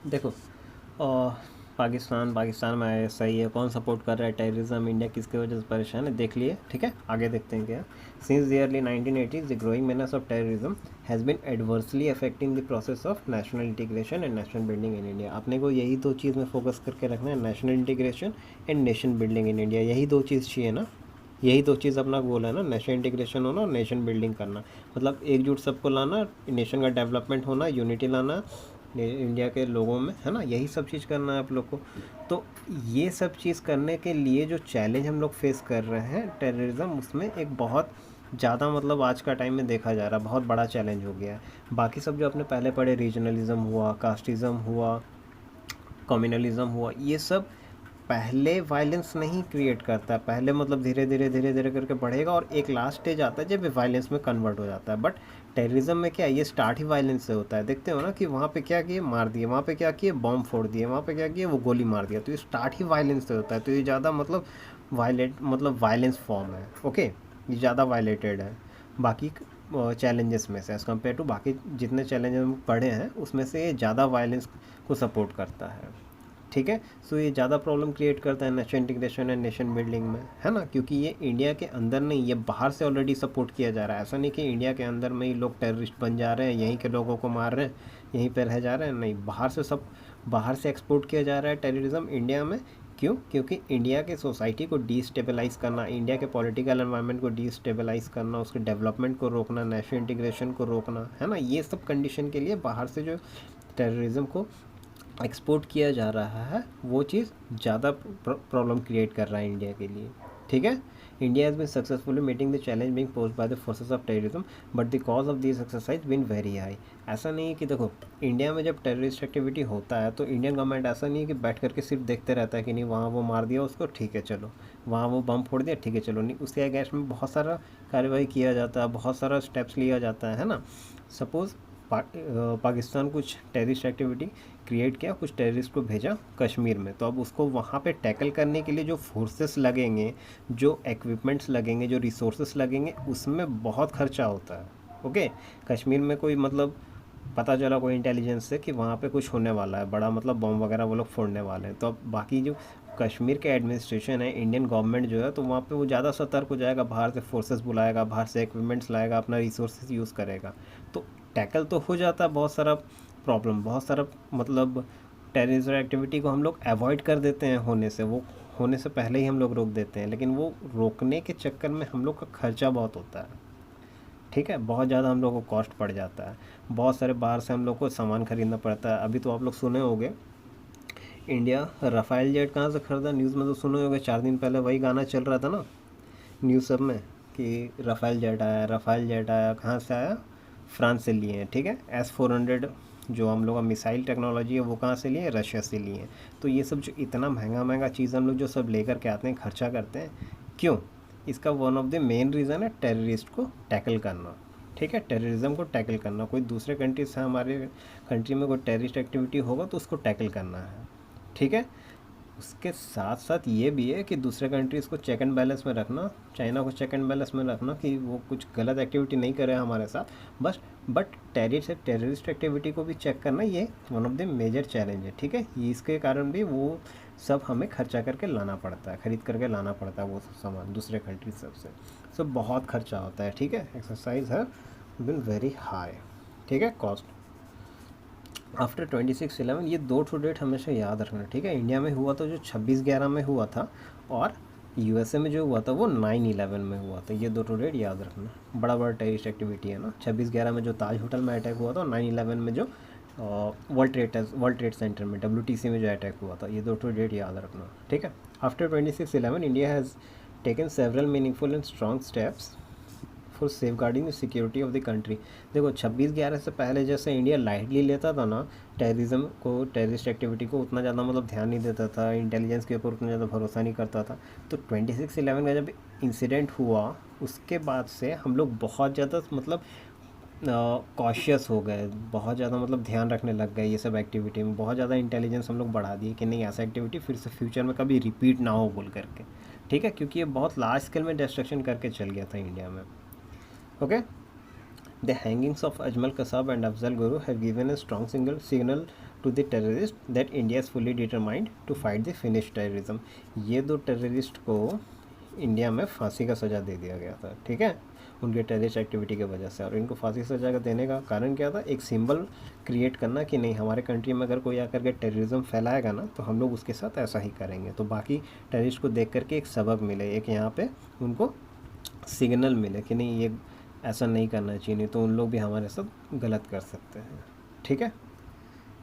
देखो पाकिस्तान में सही है, कौन सपोर्ट कर रहा है टेररिज्म, इंडिया किसकी वजह से परेशान है, देख लिए। ठीक है, आगे देखते हैं क्या। Since the early 1980s the growing menace of terrorism has been adversely affecting the process of national integration and national building in India. अपने को यही दो चीज़ में फोकस करके रखना है, national integration and nation building in India. यही दो चीज़ चाहिए ना, यही दो चीज़ अपना गोल है ना, नेशनल इंटीग्रेशन होना और नेशन बिल्डिंग करना। मतलब एकजुट सबको लाना, नेशन का डेवलपमेंट होना, यूनिटी लाना इंडिया के लोगों में, है ना, यही सब चीज़ करना है आप लोग को। तो ये सब चीज़ करने के लिए जो चैलेंज हम लोग फेस कर रहे हैं टेररिज्म, उसमें एक बहुत ज़्यादा मतलब आज का टाइम में देखा जा रहा है बहुत बड़ा चैलेंज हो गया है। बाकी सब जो अपने पहले पढ़े, रीजनलिज्म हुआ, कास्टिज़म हुआ, कम्युनलिज्म हुआ, ये सब पहले वायलेंस नहीं क्रिएट करता है, पहले मतलब धीरे धीरे करके बढ़ेगा और एक लास्ट स्टेज आता है जब वायलेंस में कन्वर्ट हो जाता है। बट टेररिज्म में क्या है, ये स्टार्ट ही वायलेंस से होता है। देखते हो ना कि वहाँ पे क्या किए, मार दिए, वहाँ पे क्या किए, बॉम्ब फोड़ दिए, वहाँ पे क्या किए, वो गोली मार दिया। तो ये स्टार्ट ही वायलेंस से होता है। तो ये ज़्यादा मतलब वायलेंस फॉर्म है। ओके, ये ज़्यादा वायलेटेड है बाकी चैलेंजेस में से एज़ कम्पेयर टू बाकी जितने चैलेंजेस हम पढ़े हैं, उसमें से ये ज़्यादा वायलेंस को सपोर्ट करता है। ठीक है, सो ये ज़्यादा प्रॉब्लम क्रिएट करता है nation integration and nation building में, है ना, क्योंकि ये इंडिया के अंदर नहीं, ये बाहर से ऑलरेडी सपोर्ट किया जा रहा है। ऐसा नहीं कि इंडिया के अंदर में ही लोग टेररिस्ट बन जा रहे हैं, यहीं के लोगों को मार रहे हैं, यहीं पर रह जा रहे हैं, नहीं, बाहर से सब, बाहर से एक्सपोर्ट किया जा रहा है टेररिज्म इंडिया में। क्यों? क्योंकि इंडिया के सोसाइटी को डीस्टेबलाइज़ करना, इंडिया के पॉलिटिकल एनवायरनमेंट को डीस्टेबलाइज़ करना, उसके डेवलपमेंट को रोकना, नेशनल इंटीग्रेशन को रोकना, है ना, ये सब कंडीशन के लिए बाहर से जो टेररिज्म को एक्सपोर्ट किया जा रहा है, वो चीज़ ज़्यादा प्रॉब्लम क्रिएट कर रहा है इंडिया के लिए। ठीक है, India has been successfully meeting the challenge being posed by the forces of terrorism but the cause of this exercise been very high. ऐसा नहीं है कि देखो, इंडिया में जब टेररिस्ट एक्टिविटी होता है तो इंडियन गवर्नमेंट ऐसा नहीं है कि बैठ करके सिर्फ देखते रहता है कि नहीं वहाँ वो मार दिया उसको, ठीक है चलो, वहाँ वो बम फोड़ दिया, ठीक है चलो, नहीं, उसके अगेंस्ट में बहुत सारा कार्रवाई किया जाता है, बहुत सारा स्टेप्स लिया जाता है ना। सपोज़ पाकिस्तान कुछ टेररिस्ट एक्टिविटी क्रिएट किया, कुछ टेररिस्ट को भेजा कश्मीर में, तो अब उसको वहाँ पे टैकल करने के लिए जो फोर्सेस लगेंगे, जो इक्विपमेंट्स लगेंगे, जो रिसोर्सेस लगेंगे, उसमें बहुत खर्चा होता है। ओके, कश्मीर में कोई मतलब पता चला कोई इंटेलिजेंस से कि वहाँ पे कुछ होने वाला है बड़ा, मतलब बम वगैरह वो लोग फोड़ने वाले हैं, तो अब बाकी जो कश्मीर के एडमिनिस्ट्रेशन है, इंडियन गवर्नमेंट जो है, तो वहाँ पे वो ज़्यादा सतर्क हो जाएगा, बाहर से फोर्सेस बुलाएगा, बाहर से इक्विपमेंट्स लाएगा, अपना रिसोर्सेज यूज़ करेगा। तो टैकल तो हो जाता है बहुत सारा प्रॉब्लम, बहुत सारा मतलब टेररिस्ट एक्टिविटी को हम लोग अवॉइड कर देते हैं होने से, वो होने से पहले ही हम लोग रोक देते हैं, लेकिन वो रोकने के चक्कर में हम लोग का खर्चा बहुत होता है। ठीक है, बहुत ज़्यादा हम लोग को कॉस्ट पड़ जाता है, बहुत सारे बाहर से हम लोग को सामान खरीदना पड़ता है। अभी तो आप लोग सुने होंगे, इंडिया राफेल जेट कहाँ से खरीदा, न्यूज़ में तो सुने होंगे, 4 दिन पहले वही गाना चल रहा था ना न्यूज़ सब में कि राफेल जेट आया, राफेल जेट आया, कहाँ से आया, फ्रांस से लिए हैं। ठीक है, S-400 जो हम लोग का मिसाइल टेक्नोलॉजी है, वो कहाँ से लिए हैं, रशिया से लिए हैं। तो ये सब जो इतना महंगा महंगा चीज़ हम लोग जो सब लेकर के आते हैं, खर्चा करते हैं, क्यों? इसका one of the main reason है टेररिस्ट को टैकल करना। ठीक है, टेररिज्म को टैकल करना, कोई दूसरे कंट्री से हमारे कंट्री में कोई टेररिस्ट एक्टिविटी होगा तो उसको टैकल करना है। ठीक है, उसके साथ साथ ये भी है कि दूसरे कंट्रीज़ को चेक एंड बैलेंस में रखना, चाइना को चेक एंड बैलेंस में रखना कि वो कुछ गलत एक्टिविटी नहीं करे हमारे साथ बस। बट टेररिस्ट एक्टिविटी को भी चेक करना, ये one of the major challenge है। ठीक है, ये इसके कारण भी वो सब हमें खर्चा करके लाना पड़ता है, ख़रीद करके लाना पड़ता है वो सब सामान दूसरे कंट्री सबसे, सब बहुत खर्चा होता है। ठीक है, एक्सरसाइज है बिन वेरी हाई। ठीक है, कॉस्ट आफ्टर 26/11, ये दो टू डेट हमेशा याद रखना। ठीक है, इंडिया में हुआ तो जो 26/11 में हुआ था, और USA में जो हुआ था वो 9/11 में हुआ था। ये दो टू डेट याद रखना, बड़ा बड़ा टेररिस्ट एक्टिविटी है ना। 26/11 में जो ताज होटल में अटैक हुआ था, और 9/11 में जो वर्ल्ड ट्रेड सेंटर में WTC में जो अटैक हुआ था, ये दो टू डेट याद रखना। ठीक है, after 26/11 India has taken several meaningful and strong steps for safeguarding the security of the country. देखो, 26/11 से पहले जैसे इंडिया लाइटली लेता था ना टेररिज्म को, टेररिस्ट एक्टिविटी को, उतना ज़्यादा मतलब ध्यान नहीं देता था, इंटेलिजेंस के ऊपर उतना ज़्यादा भरोसा नहीं करता था। तो 26/11 का जब इंसिडेंट हुआ, उसके बाद से हम लोग बहुत ज़्यादा मतलब कॉशियस हो गए, बहुत ज़्यादा मतलब ध्यान रखने लग गए ये सब एक्टिविटी में, बहुत ज़्यादा इंटेलिजेंस हम लोग बढ़ा दिए कि नहीं, ऐसा एक्टिविटी फिर से फ्यूचर में कभी रिपीट ना हो बोल करके। ठीक है, क्योंकि ये बहुत लार्ज स्केल में डिस्ट्रक्शन करके चल गया था इंडिया में। Okay, the hangings of Ajmal Kasab and Afzal Guru have given a strong signal to the terrorists that India is fully determined to fight the Finnish terrorism. ये दो टेररिस्ट को इंडिया में फांसी का सज़ा दे दिया गया था, ठीक है, उनके टेररिस्ट एक्टिविटी की वजह से। और इनको फांसी सज़ा का देने का कारण क्या था? एक सिंबल क्रिएट करना कि नहीं, हमारे कंट्री में अगर कोई आकर के टेररिज्म फैलाएगा ना तो हम लोग उसके साथ ऐसा ही करेंगे। तो बाकी टेररिस्ट को देख करके एक सबक मिले, एक यहाँ पे उनको सिग्नल मिले कि नहीं ये ऐसा नहीं करना चाहिए, नहीं तो उन लोग भी हमारे साथ गलत कर सकते हैं, ठीक है।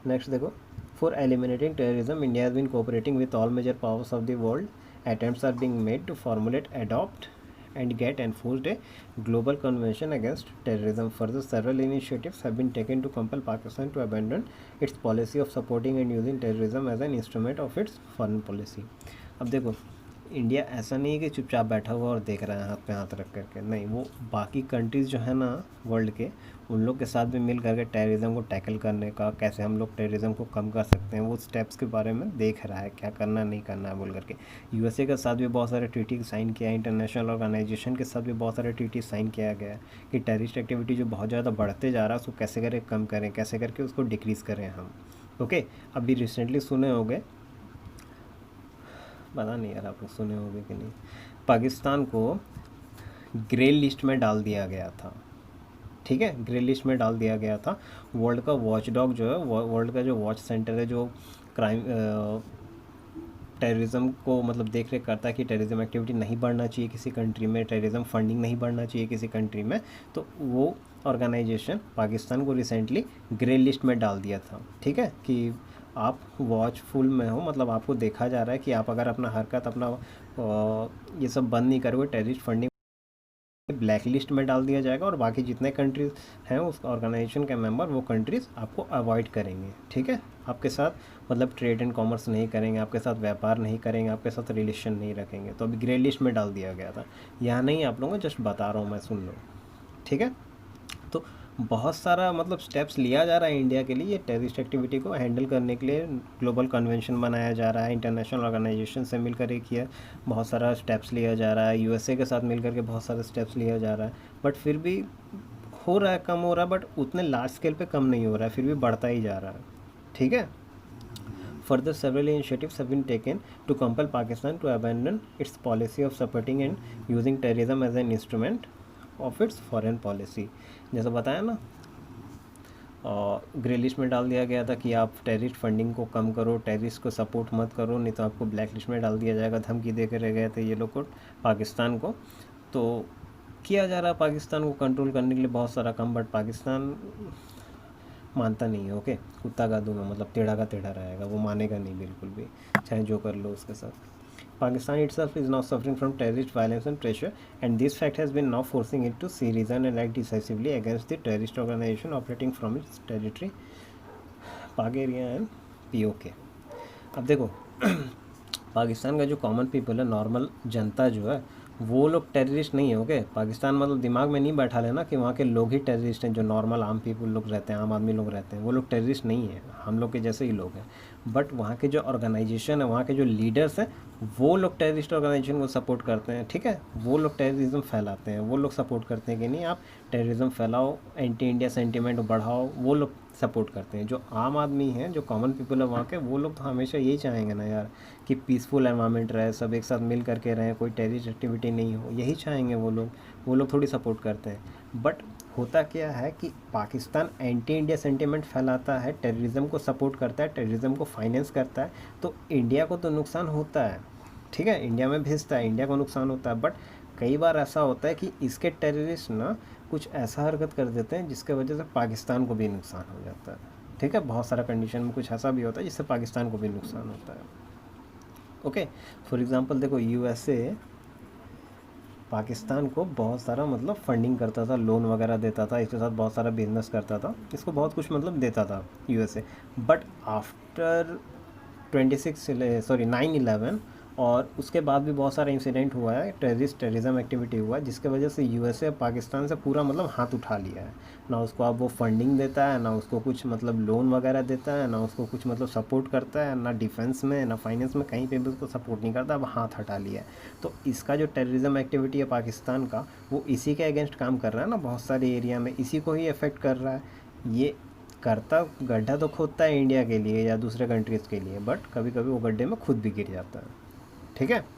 नेक्स्ट देखो, for eliminating terrorism India has been cooperating with all major powers of the world. Attempts are being made to formulate, adopt, and get enforced a global convention against terrorism. Further, several initiatives have been taken to compel Pakistan to abandon its policy of supporting and using terrorism as an instrument of its foreign policy. अब देखो, India ऐसा नहीं है कि चुपचाप बैठा हुआ और देख रहा है हाथ पे हाथ रख करके, नहीं, वो बाकी कंट्रीज़ जो है ना वर्ल्ड के, उन लोग के साथ भी मिल करके टेररिज्म को टैकल करने का, कैसे हम लोग टेररिज्म को कम कर सकते हैं, वो स्टेप्स के बारे में देख रहा है, क्या करना नहीं करना है बोल करके। यूएसए के साथ भी बहुत सारे ट्रीटी साइन किया है, इंटरनेशनल ऑर्गेनाइजेशन के साथ भी बहुत सारे ट्रीटी साइन किया गया है कि टेररिस्ट एक्टिविटी जो बहुत ज़्यादा बढ़ते जा रहा है उसको कैसे करें, कम करें, कैसे करके उसको डिक्रीज़ करें हम। ओके, अभी रिसेंटली सुने होंगे, पता नहीं यार आप लोग सुने होंगे कि नहीं, पाकिस्तान को ग्रे लिस्ट में डाल दिया गया था, ठीक है, ग्रे लिस्ट में डाल दिया गया था। वर्ल्ड का वॉच डॉग जो है, वर्ल्ड का जो वॉच सेंटर है, जो क्राइम टेररिज्म को मतलब देख रेख करता है कि टेररिज्म एक्टिविटी नहीं बढ़ना चाहिए किसी कंट्री में, टेररिज्म फंडिंग नहीं बढ़ना चाहिए किसी कंट्री में, तो वो ऑर्गेनाइजेशन पाकिस्तान को रिसेंटली ग्रे लिस्ट में डाल दिया था, ठीक है, कि आप वॉचफुल में हो, मतलब आपको देखा जा रहा है कि आप अगर अपना हरकत अपना ये सब बंद नहीं करोगे, टेररिस्ट फंडिंग ब्लैक लिस्ट में डाल दिया जाएगा, और बाकी जितने कंट्रीज़ हैं उस ऑर्गेनाइजेशन के मेंबर, वो कंट्रीज़ आपको अवॉइड करेंगे, ठीक है, आपके साथ मतलब ट्रेड एंड कॉमर्स नहीं करेंगे, आपके साथ व्यापार नहीं करेंगे, आपके साथ रिलेशन नहीं रखेंगे। तो अभी ग्रे लिस्ट में डाल दिया गया था, यहाँ नहीं आप लोगों को जस्ट बता रहा हूँ मैं, सुन लो, ठीक है। तो बहुत सारा मतलब स्टेप्स लिया जा रहा है इंडिया के लिए, ये टेररिस्ट एक्टिविटी को हैंडल करने के लिए ग्लोबल कन्वेंशन बनाया जा रहा है, इंटरनेशनल ऑर्गेनाइजेशन से मिलकर एक ये बहुत सारा स्टेप्स लिया जा रहा है, यूएसए के साथ मिलकर के बहुत सारे स्टेप्स लिया जा रहा है, बट फिर भी हो रहा है, कम हो रहा है, बट उतने लार्ज स्केल पे कम नहीं हो रहा है, फिर भी बढ़ता ही जा रहा है, ठीक है। Further, several initiatives have been taken to compel Pakistan to abandon its policy of supporting and using terrorism as an instrument of its foreign policy. जैसा बताया ना, ग्रे लिस्ट में डाल दिया गया था कि आप टेररिस्ट फंडिंग को कम करो, टेररिस्ट को सपोर्ट मत करो, नहीं तो आपको ब्लैक लिस्ट में डाल दिया जाएगा, धमकी दे के रह गए थे ये लोग को पाकिस्तान को। तो किया जा रहा है पाकिस्तान को कंट्रोल करने के लिए बहुत सारा काम, बट पाकिस्तान मानता नहीं है, ओके, कुत्ता का दूंगा मतलब टेढ़ा का टेढ़ा रहेगा, वो मानेगा नहीं बिल्कुल भी, चाहे जो कर लो उसके साथ। Pakistan itself is now suffering from terrorist violence and pressure, and this fact has been now forcing it to see reason and act decisively against the terrorist organization operating from its territory, पाक area and POK। अब देखो पाकिस्तान का जो common people है, normal जनता जो है, वो लोग टेररिस्ट नहीं है, ओके। पाकिस्तान मतलब दिमाग में नहीं बैठा लेना कि वहाँ के लोग ही टेररिस्ट हैं, जो नॉर्मल आम पीपल लोग रहते हैं, आम आदमी लोग रहते हैं, वो लोग टेररिस्ट नहीं है, हम लोग के जैसे ही लोग हैं। बट वहाँ के जो ऑर्गेनाइजेशन है, वहाँ के जो लीडर्स हैं, वो लोग टेररिस्ट ऑर्गेनाइजेशन को सपोर्ट करते हैं, ठीक है, वो लोग टेररिज्म फैलाते हैं, वो लोग सपोर्ट करते हैं कि नहीं आप टेररिज्म फैलाओ, एंटी इंडिया सेंटीमेंट बढ़ाओ, वो लोग सपोर्ट करते हैं। जो आम आदमी हैं, जो कॉमन पीपल है वहाँ के, वो लोग तो हमेशा यही चाहेंगे ना यार कि पीसफुल एनवायरनमेंट रहे, सब एक साथ मिल करके रहें, कोई टेररिस्ट एक्टिविटी नहीं हो, यही चाहेंगे वो लोग थोड़ी सपोर्ट करते हैं। बट होता क्या है कि पाकिस्तान एंटी इंडिया सेंटीमेंट फैलाता है, टेररिज्म को सपोर्ट करता है, टेररिज्म को फाइनेंस करता है, तो इंडिया को तो नुकसान होता है, ठीक है, इंडिया में भेजता है, इंडिया को नुकसान होता है। बट कई बार ऐसा होता है कि इसके टेररिस्ट ना कुछ ऐसा हरकत कर देते हैं जिसके वजह से पाकिस्तान को भी नुकसान हो जाता है, ठीक है, बहुत सारा कंडीशन में कुछ ऐसा भी होता है जिससे पाकिस्तान को भी नुकसान होता है, ओके। फॉर एग्जांपल देखो, यूएसए पाकिस्तान को बहुत सारा मतलब फंडिंग करता था, लोन वगैरह देता था, इसके साथ बहुत सारा बिजनेस करता था, इसको बहुत कुछ मतलब देता था यूएसए। बट आफ्टर 9/11 और उसके बाद भी बहुत सारा इंसिडेंट हुआ है, टेररिज्म एक्टिविटी हुआ है, जिसके वजह से यूएसए पाकिस्तान से पूरा मतलब हाथ उठा लिया है। ना उसको अब वो फंडिंग देता है, ना उसको कुछ मतलब लोन वगैरह देता है, ना उसको कुछ मतलब सपोर्ट करता है, ना डिफेंस में ना फाइनेंस में, कहीं पे भी उसको सपोर्ट नहीं करता, अब हाथ हटा लिया है। तो इसका जो टेररिज्म एक्टिविटी है पाकिस्तान का, वो इसी के अगेंस्ट काम कर रहा है ना, बहुत सारे एरिया में इसी को ही अफेक्ट कर रहा है। ये करता गड्ढा तो खोदता है इंडिया के लिए या दूसरे कंट्रीज़ के लिए, बट कभी कभी वो गड्ढे में खुद भी गिर जाता है। ठीक है।